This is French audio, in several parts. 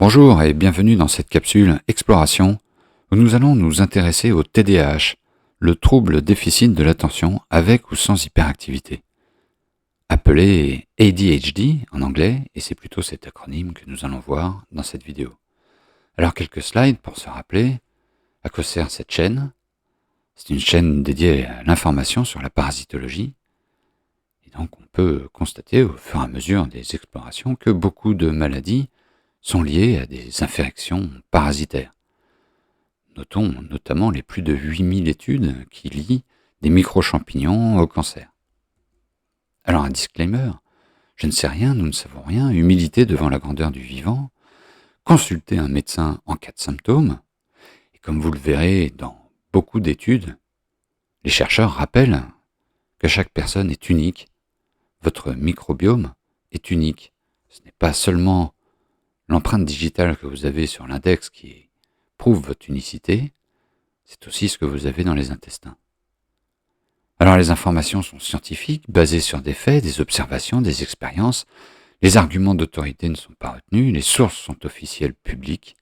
Bonjour et bienvenue dans cette capsule Exploration où nous allons nous intéresser au TDAH, le trouble déficit de l'attention avec ou sans hyperactivité. Appelé ADHD en anglais, et c'est plutôt cet acronyme que nous allons voir dans cette vidéo. Alors quelques slides pour se rappeler à quoi sert cette chaîne. C'est une chaîne dédiée à l'information sur la parasitologie. Et donc on peut constater au fur et à mesure des explorations que beaucoup de maladies sont liées à des infections parasitaires. Notons notamment les plus de 8000 études qui lient des micro-champignons au cancer. Alors un disclaimer, je ne sais rien, nous ne savons rien, humilité devant la grandeur du vivant, consultez un médecin en cas de symptômes, et comme vous le verrez dans beaucoup d'études, les chercheurs rappellent que chaque personne est unique, votre microbiome est unique, ce n'est pas seulement l'empreinte digitale que vous avez sur l'index qui prouve votre unicité, c'est aussi ce que vous avez dans les intestins. Alors les informations sont scientifiques, basées sur des faits, des observations, des expériences. Les arguments d'autorité ne sont pas retenus, les sources sont officielles publiques.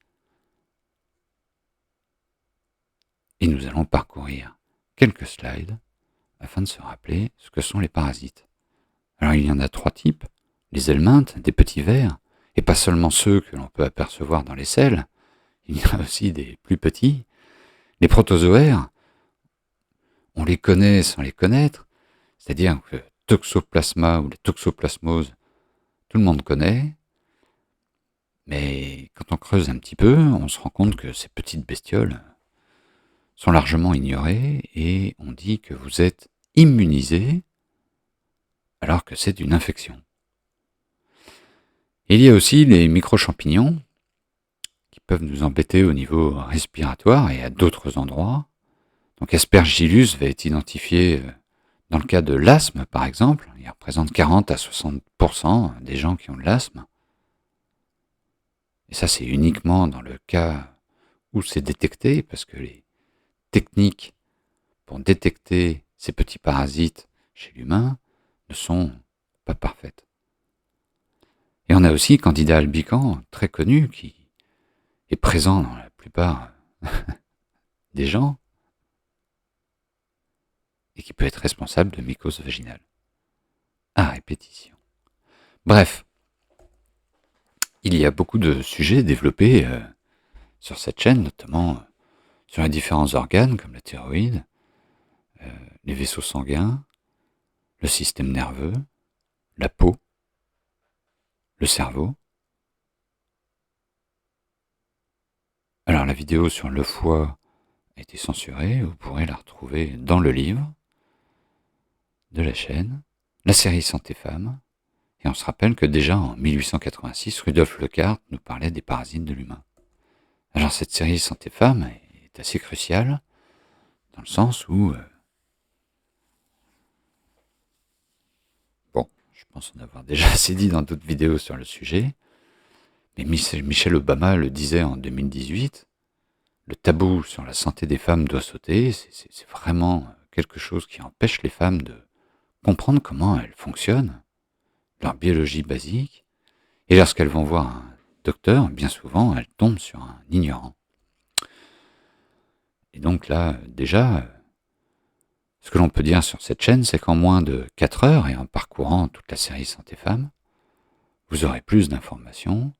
Et nous allons parcourir quelques slides afin de se rappeler ce que sont les parasites. Alors il y en a 3 types, les helminthes, des petits vers, et pas seulement ceux que l'on peut apercevoir dans les selles, il y en a aussi des plus petits. Les protozoaires, on les connaît sans les connaître, c'est-à-dire que Toxoplasma ou la toxoplasmose, tout le monde connaît, mais quand on creuse un petit peu, on se rend compte que ces petites bestioles sont largement ignorées et on dit que vous êtes immunisé alors que c'est une infection. Il y a aussi les micro-champignons qui peuvent nous embêter au niveau respiratoire et à d'autres endroits. Donc Aspergillus va être identifié dans le cas de l'asthme, par exemple. Il représente 40 à 60% des gens qui ont de l'asthme. Et ça, c'est uniquement dans le cas où c'est détecté, parce que les techniques pour détecter ces petits parasites chez l'humain ne sont pas parfaites. Et on a aussi Candida albicans, très connu, qui est présent dans la plupart des gens et qui peut être responsable de mycose vaginale. À répétition. Bref, il y a beaucoup de sujets développés sur cette chaîne, notamment sur les différents organes comme la thyroïde, les vaisseaux sanguins, le système nerveux, la peau, le cerveau. Alors la vidéo sur le foie a été censurée, vous pourrez la retrouver dans le livre de la chaîne, la série Santé Femmes, et on se rappelle que déjà en 1886, Rudolf Leuckart nous parlait des parasites de l'humain. Alors cette série Santé Femmes est assez cruciale, dans le sens où, je pense en avoir déjà assez dit dans d'autres vidéos sur le sujet, mais Michelle Obama le disait en 2018, le tabou sur la santé des femmes doit sauter, c'est vraiment quelque chose qui empêche les femmes de comprendre comment elles fonctionnent, leur biologie basique, et lorsqu'elles vont voir un docteur, bien souvent, elles tombent sur un ignorant. Et donc là, déjà, ce que l'on peut dire sur cette chaîne, c'est qu'en moins de 4 heures, et en parcourant toute la série Santé Femmes, vous aurez plus d'informations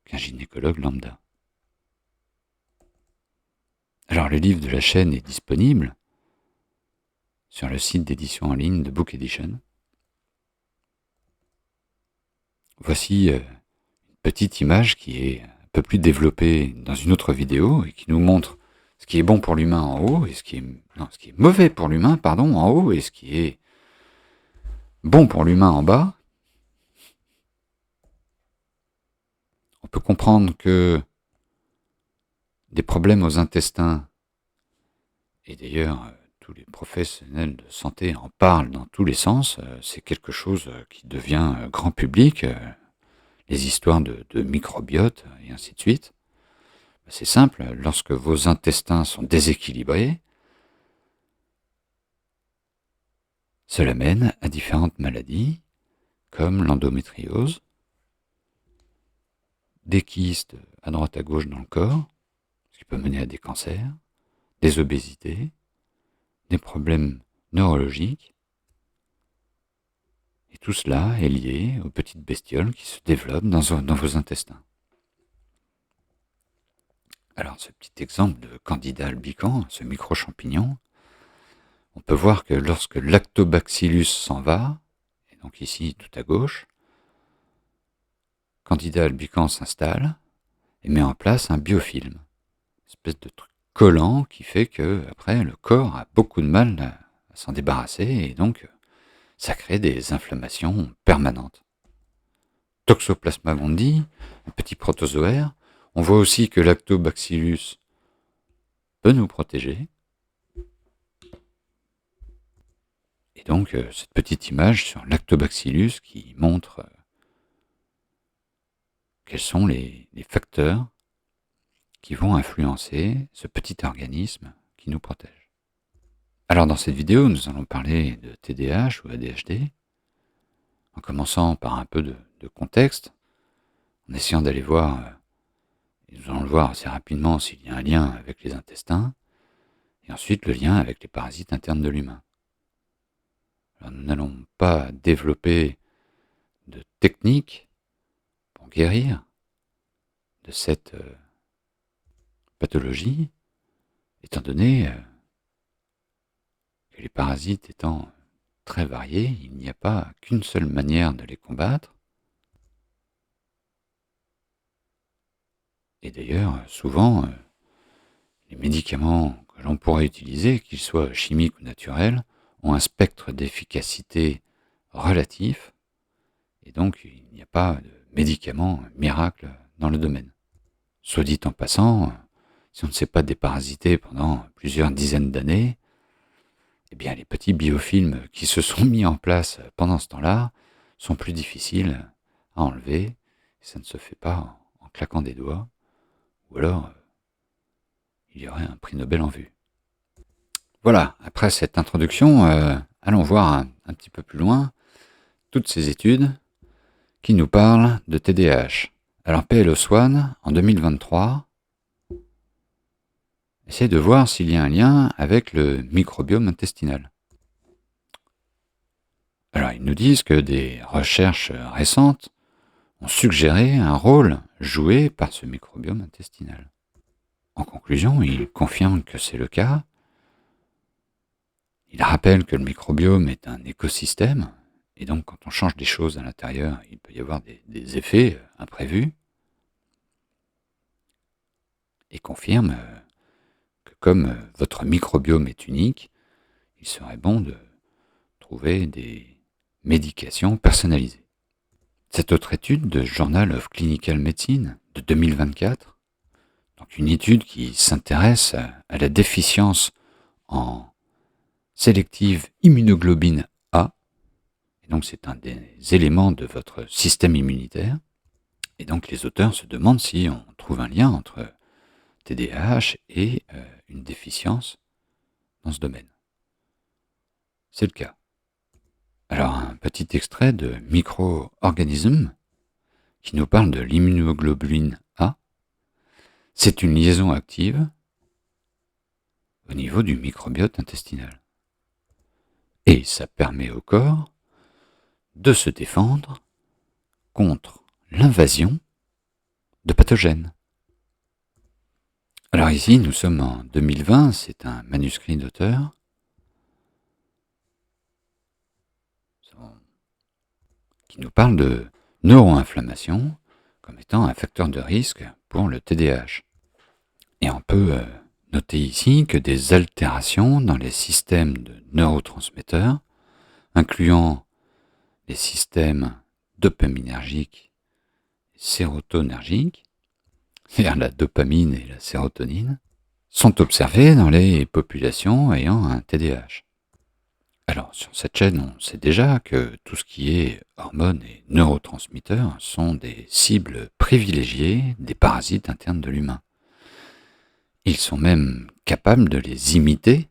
qu'un gynécologue lambda. Alors le livre de la chaîne est disponible sur le site d'édition en ligne de Book Edition. Voici une petite image qui est un peu plus développée dans une autre vidéo et qui nous montre ce qui est bon pour l'humain en haut et ce qui est mauvais pour l'humain, en haut, et ce qui est bon pour l'humain en bas. On peut comprendre que des problèmes aux intestins, et d'ailleurs tous les professionnels de santé en parlent dans tous les sens, c'est quelque chose qui devient grand public, les histoires de microbiote et ainsi de suite. C'est simple, lorsque vos intestins sont déséquilibrés, cela mène à différentes maladies, comme l'endométriose, des kystes à droite à gauche dans le corps, ce qui peut mener à des cancers, des obésités, des problèmes neurologiques. Et tout cela est lié aux petites bestioles qui se développent dans vos intestins. Alors, ce petit exemple de Candida albicans, ce micro-champignon, on peut voir que lorsque Lactobacillus s'en va, et donc ici tout à gauche, Candida albicans s'installe et met en place un biofilm, une espèce de truc collant qui fait que après le corps a beaucoup de mal à s'en débarrasser et donc ça crée des inflammations permanentes. Toxoplasma gondii, un petit protozoaire, on voit aussi que Lactobacillus peut nous protéger. Et donc, cette petite image sur Lactobacillus qui montre quels sont les facteurs qui vont influencer ce petit organisme qui nous protège. Alors, dans cette vidéo, nous allons parler de TDAH ou ADHD, en commençant par un peu de contexte, en essayant d'aller voir, et nous allons le voir assez rapidement s'il y a un lien avec les intestins, et ensuite le lien avec les parasites internes de l'humain. Alors, nous n'allons pas développer de techniques pour guérir de cette pathologie, étant donné que les parasites étant très variés, il n'y a pas qu'une seule manière de les combattre. Et d'ailleurs, souvent, les médicaments que l'on pourrait utiliser, qu'ils soient chimiques ou naturels, ont un spectre d'efficacité relatif, et donc il n'y a pas de médicament miracle dans le domaine. Soit dit en passant, si on ne s'est pas déparasité pendant plusieurs dizaines d'années, eh bien les petits biofilms qui se sont mis en place pendant ce temps-là sont plus difficiles à enlever, et ça ne se fait pas en claquant des doigts, ou alors il y aurait un prix Nobel en vue. Voilà, après cette introduction, allons voir un petit peu plus loin toutes ces études qui nous parlent de TDAH. Alors PLOS ONE, en 2023, essaie de voir s'il y a un lien avec le microbiome intestinal. Alors ils nous disent que des recherches récentes ont suggéré un rôle joué par ce microbiome intestinal. En conclusion, ils confirment que c'est le cas. Ils rappellent que le microbiome est un écosystème, et donc quand on change des choses à l'intérieur, il peut y avoir des effets imprévus. Et confirment que comme votre microbiome est unique, il serait bon de trouver des médications personnalisées. Cette autre étude de Journal of Clinical Medicine de 2024, donc une étude qui s'intéresse à la déficience en sélective immunoglobine A, et donc c'est un des éléments de votre système immunitaire, et donc les auteurs se demandent si on trouve un lien entre TDAH et une déficience dans ce domaine. C'est le cas. Alors un petit extrait de Micro-Organism qui nous parle de l'immunoglobuline A. C'est une liaison active au niveau du microbiote intestinal. Et ça permet au corps de se défendre contre l'invasion de pathogènes. Alors ici, nous sommes en 2020, c'est un manuscrit d'auteur qui nous parle de neuroinflammation comme étant un facteur de risque pour le TDAH. Et on peut noter ici que des altérations dans les systèmes de neurotransmetteurs, incluant les systèmes dopaminergiques et sérotonergiques, c'est-à-dire la dopamine et la sérotonine, sont observées dans les populations ayant un TDAH. Alors, sur cette chaîne, on sait déjà que tout ce qui est hormones et neurotransmetteurs sont des cibles privilégiées des parasites internes de l'humain. Ils sont même capables de les imiter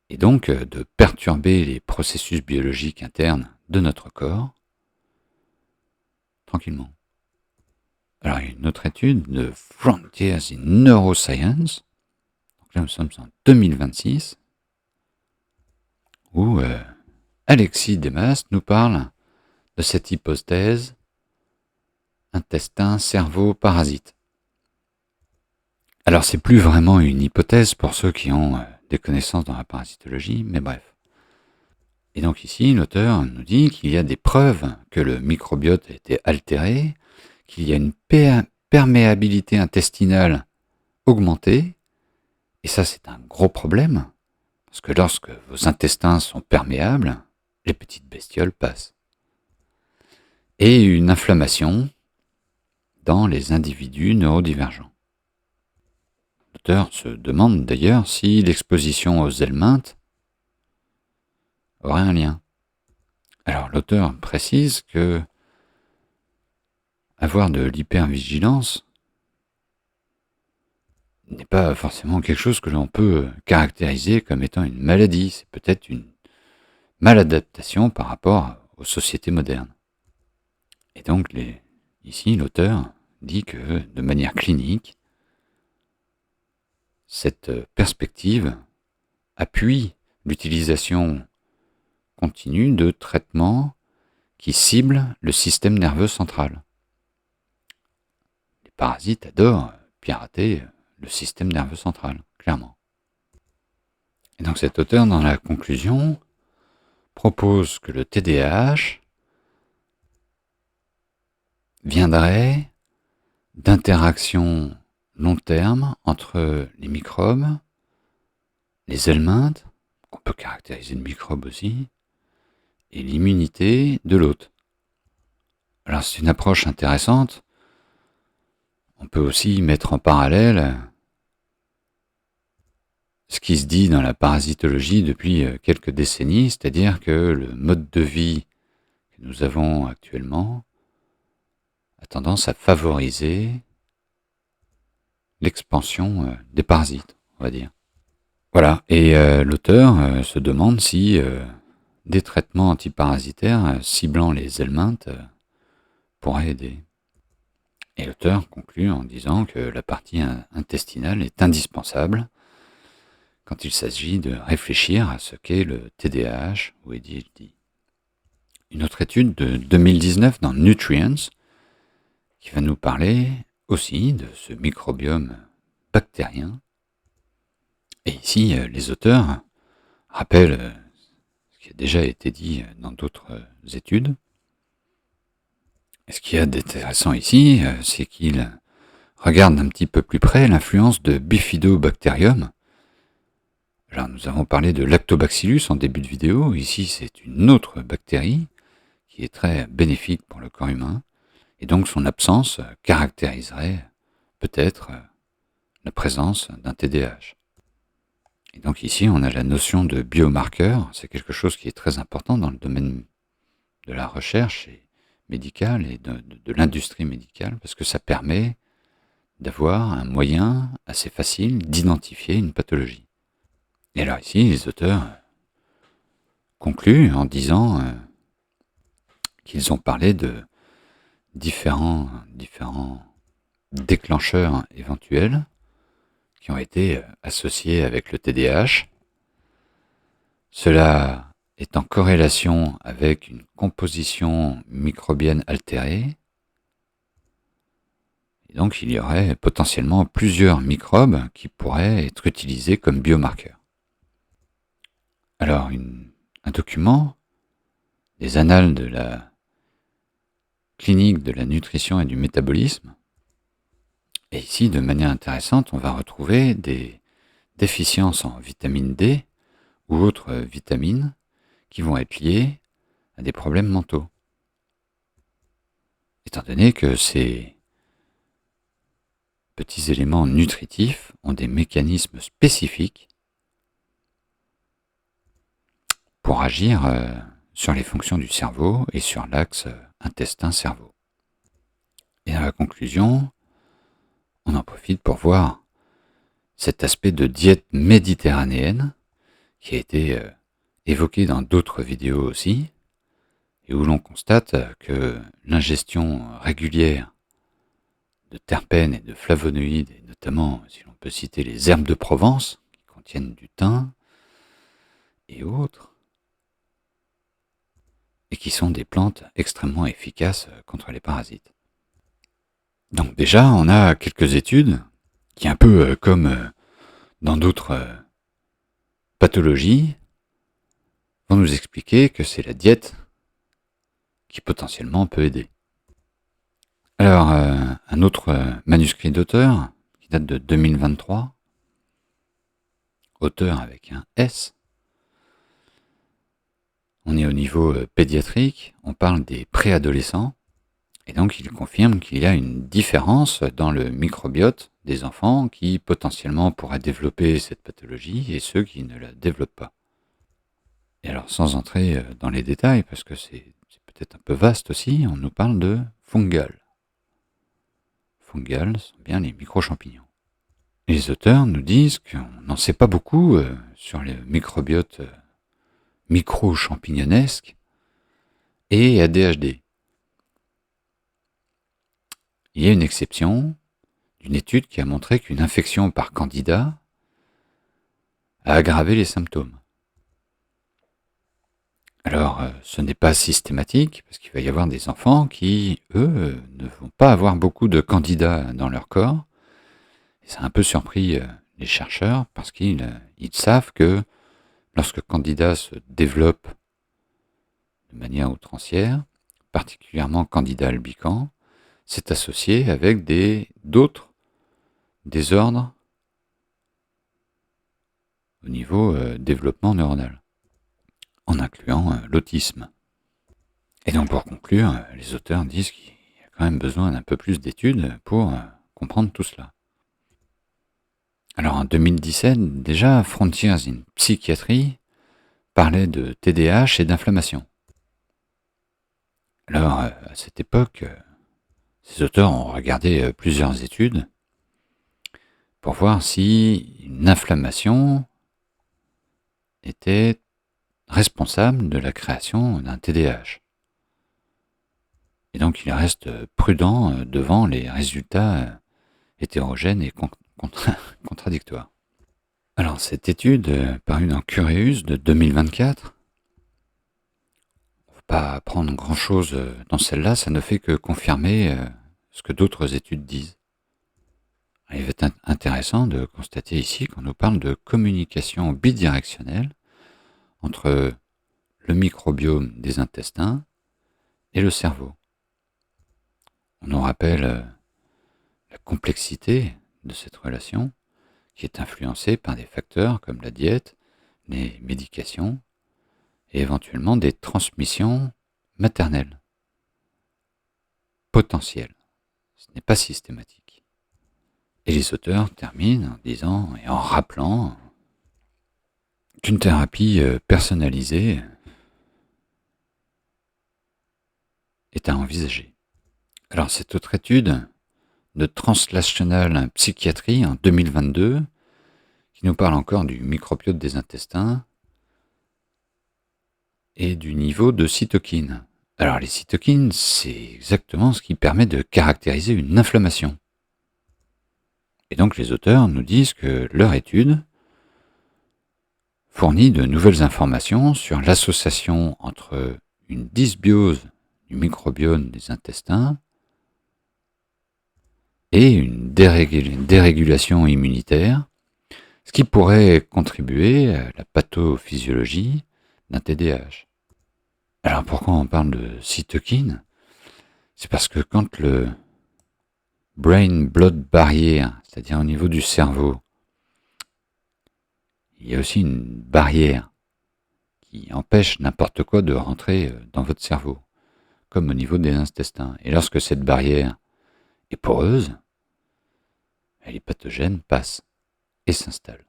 et donc de perturber les processus biologiques internes de notre corps tranquillement. Alors, il y a une autre étude de Frontiers in Neuroscience. Donc là, nous sommes en 2026, où Alexis Demas nous parle de cette hypothèse intestin-cerveau-parasite. Alors, c'est plus vraiment une hypothèse pour ceux qui ont des connaissances dans la parasitologie, mais bref. Et donc ici, l'auteur nous dit qu'il y a des preuves que le microbiote a été altéré, qu'il y a une perméabilité intestinale augmentée, et ça c'est un gros problème, parce que lorsque vos intestins sont perméables, les petites bestioles passent. Et une inflammation dans les individus neurodivergents. L'auteur se demande d'ailleurs si l'exposition aux helminthes aurait un lien. Alors l'auteur précise que avoir de l'hypervigilance n'est pas forcément quelque chose que l'on peut caractériser comme étant une maladie. C'est peut-être une maladaptation par rapport aux sociétés modernes. Et donc, ici, l'auteur dit que, de manière clinique, cette perspective appuie l'utilisation continue de traitements qui ciblent le système nerveux central. Les parasites adorent pirater le système nerveux central, clairement. Et donc cet auteur, dans la conclusion, propose que le TDAH viendrait d'interactions long terme entre les microbes, les helminthes, qu'on peut caractériser de microbes aussi, et l'immunité de l'hôte. Alors c'est une approche intéressante. On peut aussi mettre en parallèle ce qui se dit dans la parasitologie depuis quelques décennies, c'est-à-dire que le mode de vie que nous avons actuellement a tendance à favoriser l'expansion des parasites, on va dire. Voilà, et l'auteur se demande si des traitements antiparasitaires ciblant les helminthes pourraient aider. Et l'auteur conclut en disant que la partie intestinale est indispensable quand il s'agit de réfléchir à ce qu'est le TDAH ou ADHD. Une autre étude de 2019 dans Nutrients qui va nous parler aussi de ce microbiome bactérien. Et ici, les auteurs rappellent ce qui a déjà été dit dans d'autres études. Et ce qu'il y a d'intéressant ici, c'est qu'ils regardent un petit peu plus près l'influence de Bifidobacterium. Alors nous avons parlé de Lactobacillus en début de vidéo. Ici, c'est une autre bactérie qui est très bénéfique pour le corps humain. Et donc son absence caractériserait peut-être la présence d'un TDAH. Et donc ici, on a la notion de biomarqueur. C'est quelque chose qui est très important dans le domaine de la recherche médicale et de l'industrie médicale, parce que ça permet d'avoir un moyen assez facile d'identifier une pathologie. Et alors ici, les auteurs concluent en disant qu'ils ont parlé de différents déclencheurs éventuels qui ont été associés avec le TDAH. Cela est en corrélation avec une composition microbienne altérée. Et donc il y aurait potentiellement plusieurs microbes qui pourraient être utilisés comme biomarqueurs. Alors un document des annales de la clinique de la nutrition et du métabolisme. Et ici, de manière intéressante, on va retrouver des déficiences en vitamine D ou autres vitamines qui vont être liées à des problèmes mentaux. Étant donné que ces petits éléments nutritifs ont des mécanismes spécifiques pour agir sur les fonctions du cerveau et sur l'axe intestin-cerveau. Et dans la conclusion, on en profite pour voir cet aspect de diète méditerranéenne qui a été évoqué dans d'autres vidéos aussi, et où l'on constate que l'ingestion régulière de terpènes et de flavonoïdes, et notamment, si l'on peut citer les herbes de Provence, qui contiennent du thym et autres, et qui sont des plantes extrêmement efficaces contre les parasites. Donc déjà, on a quelques études qui, un peu comme dans d'autres pathologies, vont nous expliquer que c'est la diète qui potentiellement peut aider. Alors, un autre manuscrit d'auteur, qui date de 2023, auteur avec un S, on est au niveau pédiatrique, on parle des préadolescents, et donc il confirme qu'il y a une différence dans le microbiote des enfants qui potentiellement pourraient développer cette pathologie et ceux qui ne la développent pas. Et alors, sans entrer dans les détails, parce que c'est peut-être un peu vaste aussi, on nous parle de fungal. Fungal sont bien les micro-champignons. Et les auteurs nous disent qu'on n'en sait pas beaucoup sur le microbiote micro-champignonesque et ADHD. Il y a une exception d'une étude qui a montré qu'une infection par candida a aggravé les symptômes. Alors, ce n'est pas systématique, parce qu'il va y avoir des enfants qui, eux, ne vont pas avoir beaucoup de candidats dans leur corps. Et ça a un peu surpris les chercheurs, parce qu'ils savent que lorsque candida se développe de manière outrancière, particulièrement candida albicans, c'est associé avec d'autres désordres au niveau développement neuronal, en incluant l'autisme. Et donc pour conclure, les auteurs disent qu'il y a quand même besoin d'un peu plus d'études pour comprendre tout cela. Alors en 2017, déjà, Frontiers in Psychiatry parlait de TDAH et d'inflammation. Alors à cette époque, ces auteurs ont regardé plusieurs études pour voir si une inflammation était responsable de la création d'un TDAH. Et donc il reste prudent devant les résultats hétérogènes et contradictoires. Alors cette étude parue dans Cureus de 2024, on ne va pas apprendre grand-chose dans celle-là, ça ne fait que confirmer ce que d'autres études disent. Il va être intéressant de constater ici qu'on nous parle de communication bidirectionnelle entre le microbiome des intestins et le cerveau. On nous rappelle la complexité de cette relation qui est influencée par des facteurs comme la diète, les médications et éventuellement des transmissions maternelles potentielles. Ce n'est pas systématique. Et les auteurs terminent en disant et en rappelant qu'une thérapie personnalisée est à envisager. Alors cette autre étude de Translational Psychiatry en 2022 qui nous parle encore du microbiote des intestins et du niveau de cytokines. Alors les cytokines, c'est exactement ce qui permet de caractériser une inflammation. Et donc les auteurs nous disent que leur étude fournit de nouvelles informations sur l'association entre une dysbiose du microbiome des intestins et une dérégulation immunitaire, ce qui pourrait contribuer à la pathophysiologie d'un TDAH. Alors pourquoi on parle de cytokines ? C'est parce que quand le brain-blood barrier, c'est-à-dire au niveau du cerveau, il y a aussi une barrière qui empêche n'importe quoi de rentrer dans votre cerveau, comme au niveau des intestins. Et lorsque cette barrière est poreuse, les pathogènes passent et s'installent.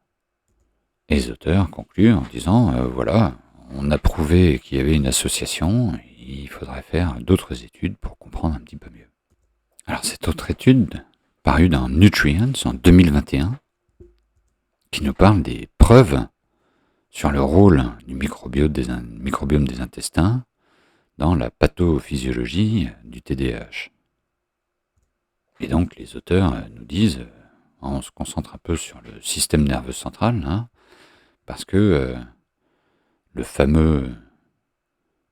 Et les auteurs concluent en disant, voilà, on a prouvé qu'il y avait une association, il faudrait faire d'autres études pour comprendre un petit peu mieux. Alors cette autre étude, parue dans Nutrients en 2021, qui nous parle des preuves sur le rôle du microbiome des intestins dans la pathophysiologie du TDAH. Et donc les auteurs nous disent, on se concentre un peu sur le système nerveux central, hein, parce que le fameux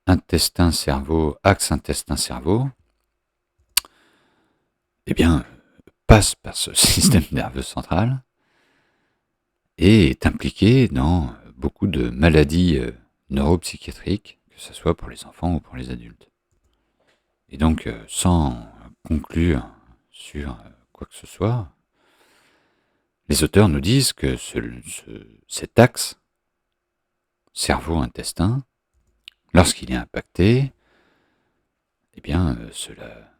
intestin-cerveau, axe intestin-cerveau, eh bien, passe par ce système nerveux central et est impliqué dans beaucoup de maladies neuropsychiatriques, que ce soit pour les enfants ou pour les adultes. Et donc, sans conclure sur quoi que ce soit, les auteurs nous disent que cet axe cerveau-intestin, lorsqu'il est impacté, eh bien, cela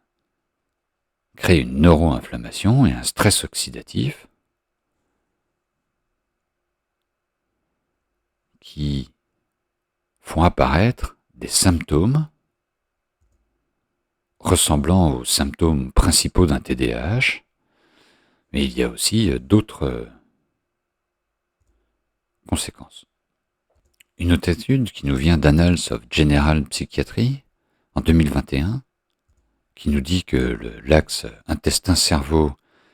crée une neuroinflammation et un stress oxydatif qui font apparaître des symptômes ressemblant aux symptômes principaux d'un TDAH, mais il y a aussi d'autres conséquences. Une autre étude qui nous vient d'Annals of General Psychiatry en 2021, qui nous dit que l'axe intestin-cerveau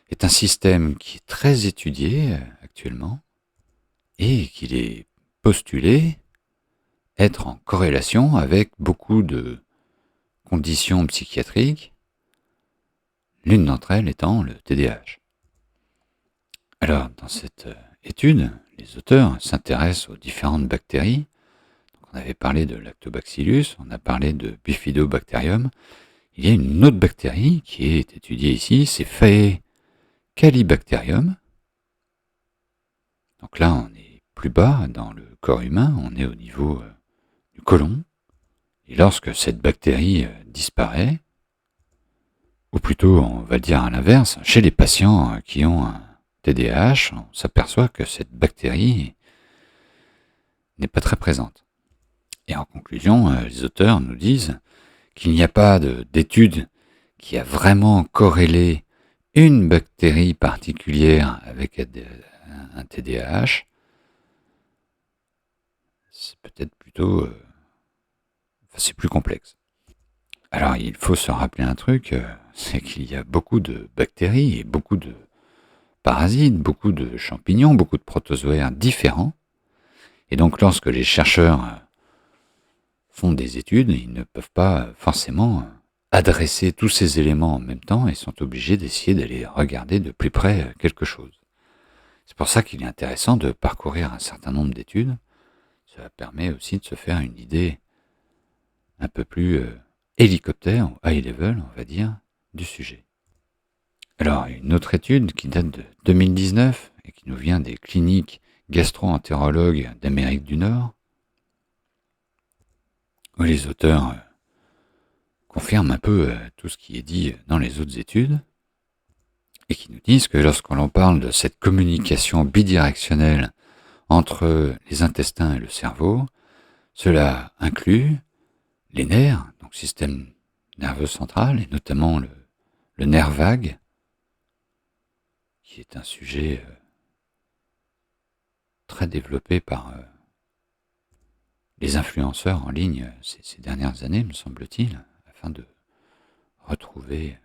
est un système qui est très étudié actuellement et qu'il est postulé être en corrélation avec beaucoup de conditions psychiatriques, l'une d'entre elles étant le TDAH. Alors, dans cette étude, les auteurs s'intéressent aux différentes bactéries. Donc, on avait parlé de Lactobacillus, on a parlé de Bifidobacterium. Il y a une autre bactérie qui est étudiée ici, c'est Faecalibacterium. Donc là, on est plus bas dans le corps humain, on est au niveau du côlon. Et lorsque cette bactérie disparaît, ou plutôt, on va dire à l'inverse, chez les patients qui ont un TDAH, on s'aperçoit que cette bactérie n'est pas très présente. Et en conclusion, les auteurs nous disent qu'il n'y a pas d'étude qui a vraiment corrélé une bactérie particulière avec un TDAH. C'est peut-être plutôt... c'est plus complexe. Alors, il faut se rappeler un truc, c'est qu'il y a beaucoup de bactéries et beaucoup de parasites, beaucoup de champignons, beaucoup de protozoaires différents. Et donc, lorsque les chercheurs font des études, ils ne peuvent pas forcément adresser tous ces éléments en même temps et sont obligés d'essayer d'aller regarder de plus près quelque chose. C'est pour ça qu'il est intéressant de parcourir un certain nombre d'études. Cela permet aussi de se faire une idée un peu plus hélicoptère, ou high level, on va dire, du sujet. Alors, une autre étude qui date de 2019 et qui nous vient des cliniques gastro-entérologues d'Amérique du Nord, où les auteurs confirment un peu tout ce qui est dit dans les autres études, et qui nous disent que lorsqu'on parle de cette communication bidirectionnelle entre les intestins et le cerveau, cela inclut les nerfs, donc système nerveux central, et notamment le nerf vague, qui est un sujet très développé par les influenceurs en ligne ces dernières années, me semble-t-il, afin de retrouver,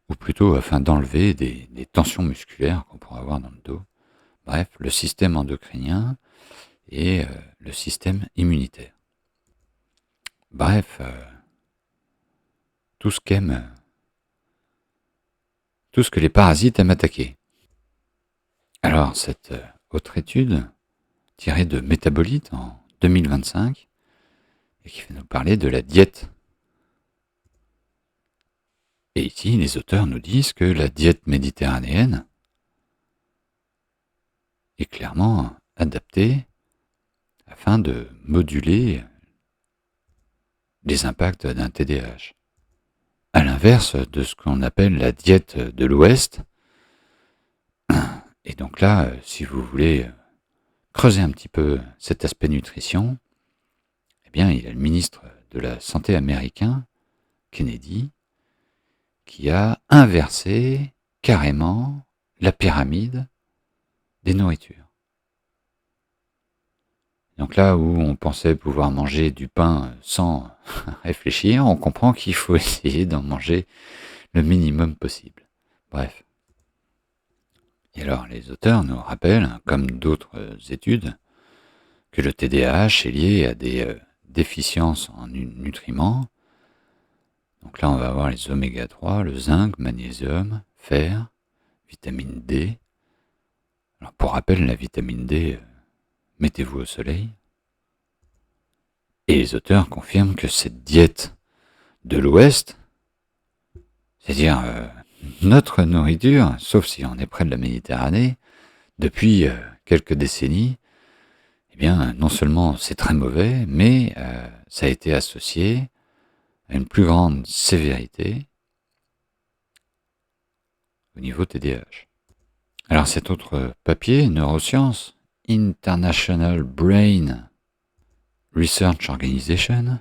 ou plutôt afin d'enlever des tensions musculaires qu'on pourrait avoir dans le dos. Bref, le système endocrinien et le système immunitaire. Bref, tout ce que les parasites aiment attaquer. Alors, cette autre étude, tirée de Métabolites en 2025, et qui fait nous parler de la diète. Et ici, les auteurs nous disent que la diète méditerranéenne est clairement adaptée afin de moduler les impacts d'un TDAH. À l'inverse de ce qu'on appelle la diète de l'Ouest. Et donc là, si vous voulez creuser un petit peu cet aspect nutrition, eh bien, il y a le ministre de la Santé américain, Kennedy, qui a inversé carrément la pyramide des nourritures. Donc là où on pensait pouvoir manger du pain sans réfléchir, on comprend qu'il faut essayer d'en manger le minimum possible. Bref. Et alors les auteurs nous rappellent, comme d'autres études, que le TDAH est lié à des déficiences en nutriments. Donc là on va avoir les oméga 3, le zinc, magnésium, fer, vitamine D. Alors pour rappel, la vitamine D, mettez-vous au soleil. Et les auteurs confirment que cette diète de l'Ouest, c'est-à-dire notre nourriture, sauf si on est près de la Méditerranée, depuis quelques décennies, eh bien, non seulement c'est très mauvais, mais ça a été associé à une plus grande sévérité au niveau TDAH. Alors cet autre papier, Neuroscience, International Brain Research Organization,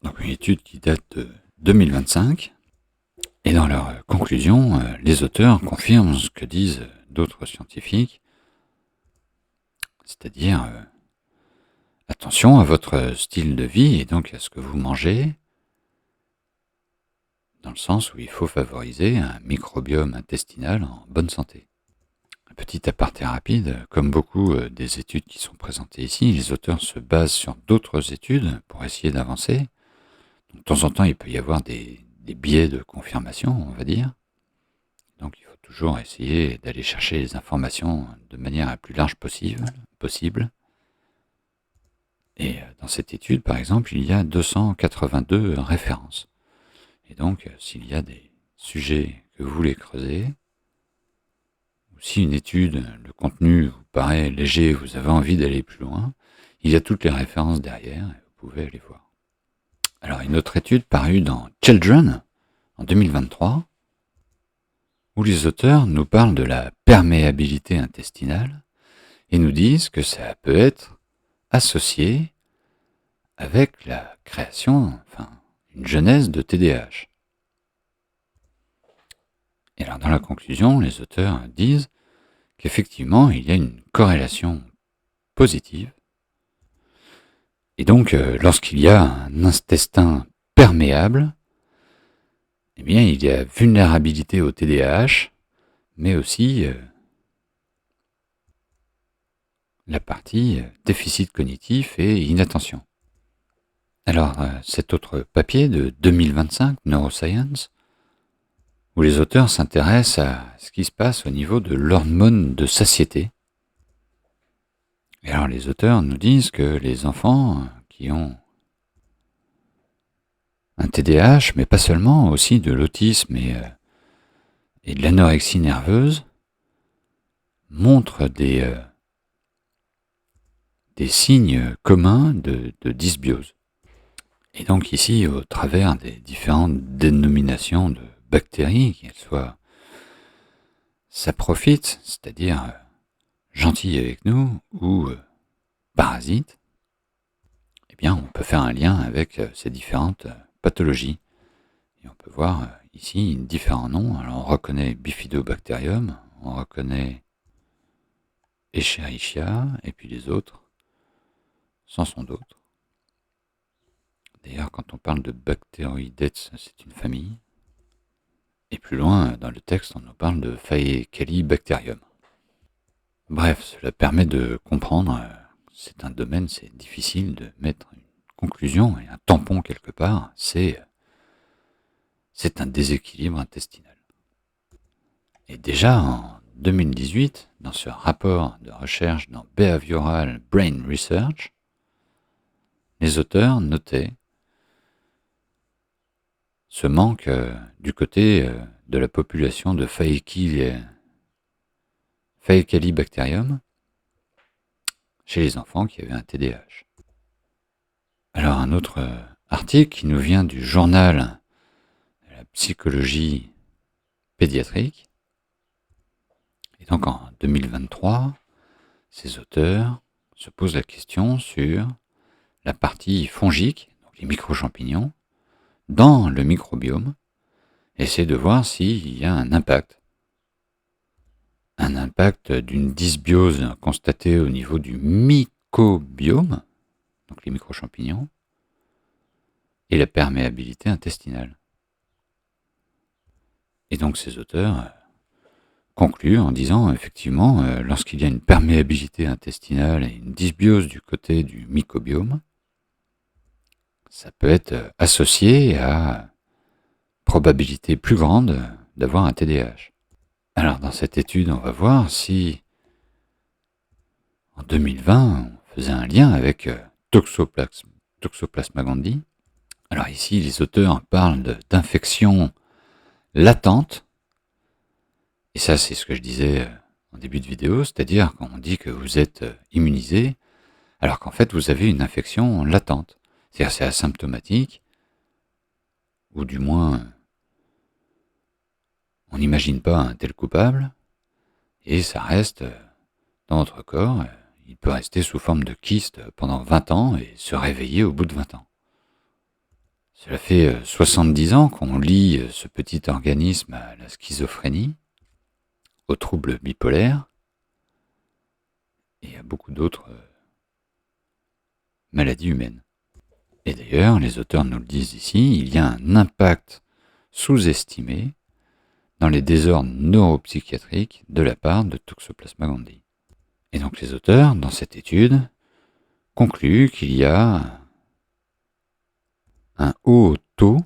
donc une étude qui date de 2025, et dans leur conclusion, les auteurs confirment ce que disent d'autres scientifiques, c'est-à-dire attention à votre style de vie et donc à ce que vous mangez, dans le sens où il faut favoriser un microbiome intestinal en bonne santé. Un petit aparté rapide, comme beaucoup des études qui sont présentées ici, les auteurs se basent sur d'autres études pour essayer d'avancer. De temps en temps, il peut y avoir des biais de confirmation, on va dire. Donc il faut toujours essayer d'aller chercher les informations de manière la plus large possible. Et dans cette étude, par exemple, il y a 282 références. Et donc, s'il y a des sujets que vous voulez creuser, ou si une étude, le contenu vous paraît léger et vous avez envie d'aller plus loin, il y a toutes les références derrière et vous pouvez aller voir. Alors, une autre étude parue dans Children en 2023, où les auteurs nous parlent de la perméabilité intestinale et nous disent que ça peut être associé avec la création, une genèse de TDAH. Et alors dans la conclusion, les auteurs disent qu'effectivement, il y a une corrélation positive. Et donc, lorsqu'il y a un intestin perméable, eh bien, il y a vulnérabilité au TDAH, mais aussi la partie déficit cognitif et inattention. Alors, cet autre papier de 2025, Neuroscience, où les auteurs s'intéressent à ce qui se passe au niveau de l'hormone de satiété. Et alors les auteurs nous disent que les enfants qui ont un TDAH, mais pas seulement, aussi de l'autisme et de l'anorexie nerveuse, montrent des signes communs de dysbiose. Et donc ici, au travers des différentes dénominations de bactéries, qu'elles soient saprophytes, c'est-à-dire gentilles avec nous, ou parasites, eh bien on peut faire un lien avec ces différentes pathologies. Et on peut voir ici différents noms. Alors on reconnaît Bifidobacterium, on reconnaît Escherichia, et puis les autres, c'en sont d'autres. D'ailleurs, quand on parle de Bacteroidetes, c'est une famille. Et plus loin, dans le texte, on nous parle de Faecalibacterium. Bref, cela permet de comprendre, c'est un domaine, c'est difficile de mettre une conclusion et un tampon quelque part, c'est un déséquilibre intestinal. Et déjà en 2018, dans ce rapport de recherche dans Behavioral Brain Research, les auteurs notaient ce manque du côté de la population de Faecalibacterium chez les enfants qui avaient un TDAH. Alors un autre article qui nous vient du journal de la psychologie pédiatrique. Et donc en 2023, ces auteurs se posent la question sur la partie fongique, donc les micro-champignons, dans le microbiome, et essayer de voir s'il y a un impact d'une dysbiose constatée au niveau du microbiome, donc les microchampignons, et la perméabilité intestinale. Et donc ces auteurs concluent en disant, effectivement, lorsqu'il y a une perméabilité intestinale et une dysbiose du côté du microbiome, ça peut être associé à probabilité plus grande d'avoir un TDAH. Alors dans cette étude, on va voir si en 2020, on faisait un lien avec Toxoplasma gondii. Alors ici, les auteurs parlent d'infections latentes. Et ça, c'est ce que je disais en début de vidéo, c'est-à-dire quand on dit que vous êtes immunisé, alors qu'en fait, vous avez une infection latente. C'est-à-dire c'est asymptomatique, ou du moins, on n'imagine pas un tel coupable, et ça reste dans votre corps. Il peut rester sous forme de kyste pendant 20 ans et se réveiller au bout de 20 ans. Cela fait 70 ans qu'on lie ce petit organisme à la schizophrénie, aux troubles bipolaires et à beaucoup d'autres maladies humaines. Et d'ailleurs, les auteurs nous le disent ici, il y a un impact sous-estimé dans les désordres neuropsychiatriques de la part de Toxoplasma gondii. Et donc les auteurs, dans cette étude, concluent qu'il y a un haut taux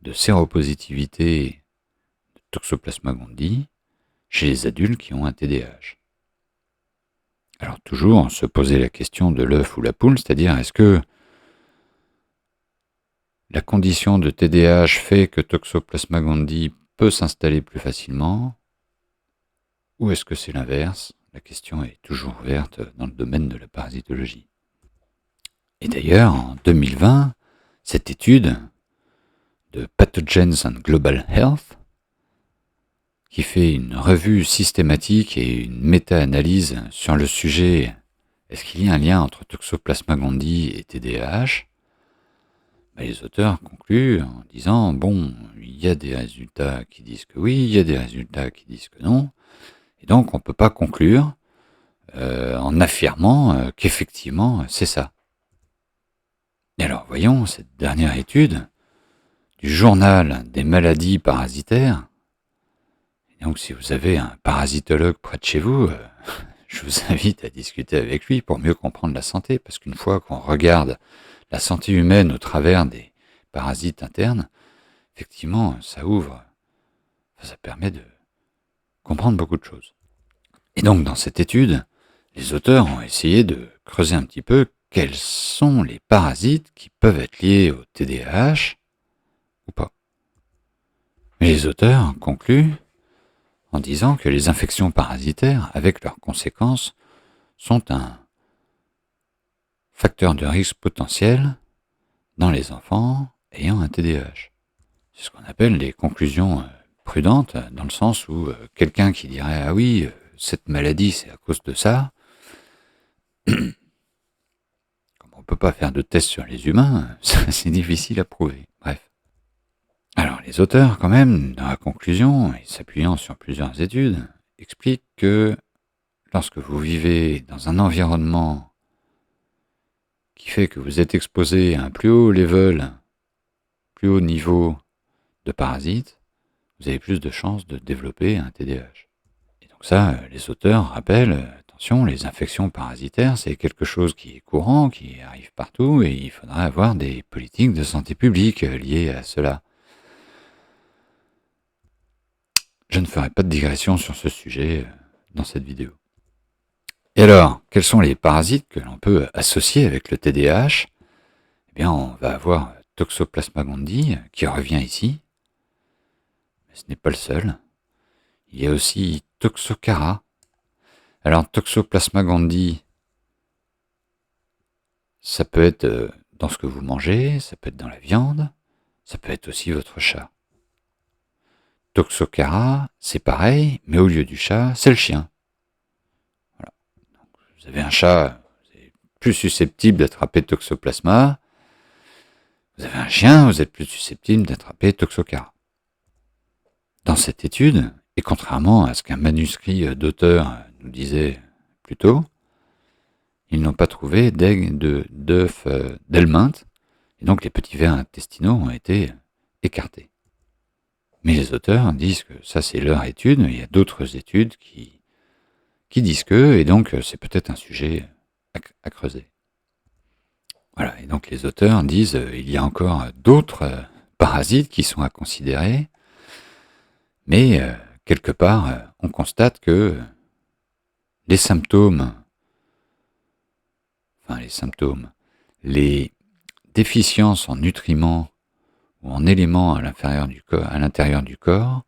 de séropositivité de Toxoplasma gondii chez les adultes qui ont un TDAH. Alors toujours, on se posait la question de l'œuf ou la poule, c'est-à-dire est-ce que la condition de TDAH fait que Toxoplasma gondii peut s'installer plus facilement, ou est-ce que c'est l'inverse? La question est toujours ouverte dans le domaine de la parasitologie. Et d'ailleurs, en 2020, cette étude de Pathogens and Global Health, qui fait une revue systématique et une méta-analyse sur le sujet est-ce qu'il y a un lien entre Toxoplasma gondii et TDAH, les auteurs concluent en disant bon, il y a des résultats qui disent que oui, il y a des résultats qui disent que non, et donc on ne peut pas conclure en affirmant qu'effectivement c'est ça. Et alors voyons cette dernière étude du journal des maladies parasitaires. Et donc si vous avez un parasitologue près de chez vous, je vous invite à discuter avec lui pour mieux comprendre la santé, parce qu'une fois qu'on regarde la santé humaine au travers des parasites internes, effectivement, ça ouvre, ça permet de comprendre beaucoup de choses. Et donc, dans cette étude, les auteurs ont essayé de creuser un petit peu quels sont les parasites qui peuvent être liés au TDAH ou pas. Mais les auteurs concluent en disant que les infections parasitaires, avec leurs conséquences, sont un facteur de risque potentiel dans les enfants ayant un TDAH. C'est ce qu'on appelle les conclusions prudentes, dans le sens où quelqu'un qui dirait « Ah oui, cette maladie, c'est à cause de ça », comme on ne peut pas faire de tests sur les humains, c'est difficile à prouver. Bref. Alors les auteurs, quand même, dans la conclusion, et s'appuyant sur plusieurs études, expliquent que lorsque vous vivez dans un environnement qui fait que vous êtes exposé à un plus haut level, plus haut niveau de parasites, vous avez plus de chances de développer un TDAH. Et donc ça, les auteurs rappellent, attention, les infections parasitaires, c'est quelque chose qui est courant, qui arrive partout, et il faudrait avoir des politiques de santé publique liées à cela. Je ne ferai pas de digression sur ce sujet dans cette vidéo. Et alors, quels sont les parasites que l'on peut associer avec le TDAH? Eh bien, on va avoir Toxoplasma gondii, qui revient ici. Mais ce n'est pas le seul. Il y a aussi Toxocara. Alors, Toxoplasma gondii, ça peut être dans ce que vous mangez, ça peut être dans la viande, ça peut être aussi votre chat. Toxocara, c'est pareil, mais au lieu du chat, c'est le chien. Voilà. Donc, vous avez un chat, vous êtes plus susceptible d'attraper Toxoplasma. Vous avez un chien, vous êtes plus susceptible d'attraper Toxocara. Dans cette étude, et contrairement à ce qu'un manuscrit d'auteur nous disait plus tôt, ils n'ont pas trouvé d'œufs d'helminthe, et donc les petits vers intestinaux ont été écartés. Mais les auteurs disent que ça c'est leur étude, il y a d'autres études qui disent que, et donc c'est peut-être un sujet à creuser. Voilà, et donc les auteurs disent il y a encore d'autres parasites qui sont à considérer, mais quelque part on constate que les symptômes, les déficiences en nutriments ou en éléments à l'intérieur du corps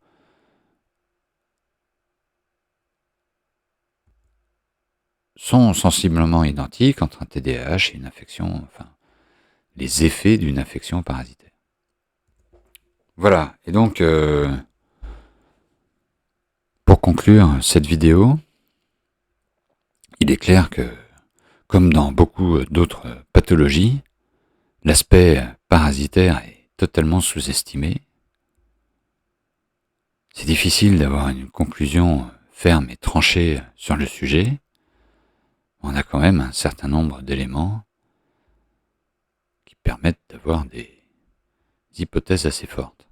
sont sensiblement identiques entre un TDAH et une infection, les effets d'une infection parasitaire. Voilà, et donc pour conclure cette vidéo, il est clair que, comme dans beaucoup d'autres pathologies, l'aspect parasitaire est totalement sous-estimé. C'est difficile d'avoir une conclusion ferme et tranchée sur le sujet. On a quand même un certain nombre d'éléments qui permettent d'avoir des hypothèses assez fortes.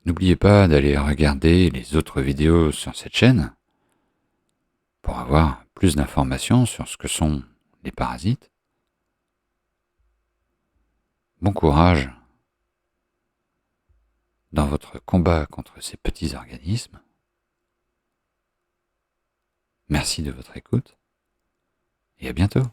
N'oubliez pas d'aller regarder les autres vidéos sur cette chaîne pour avoir plus d'informations sur ce que sont les parasites. Bon courage dans votre combat contre ces petits organismes. Merci de votre écoute et à bientôt.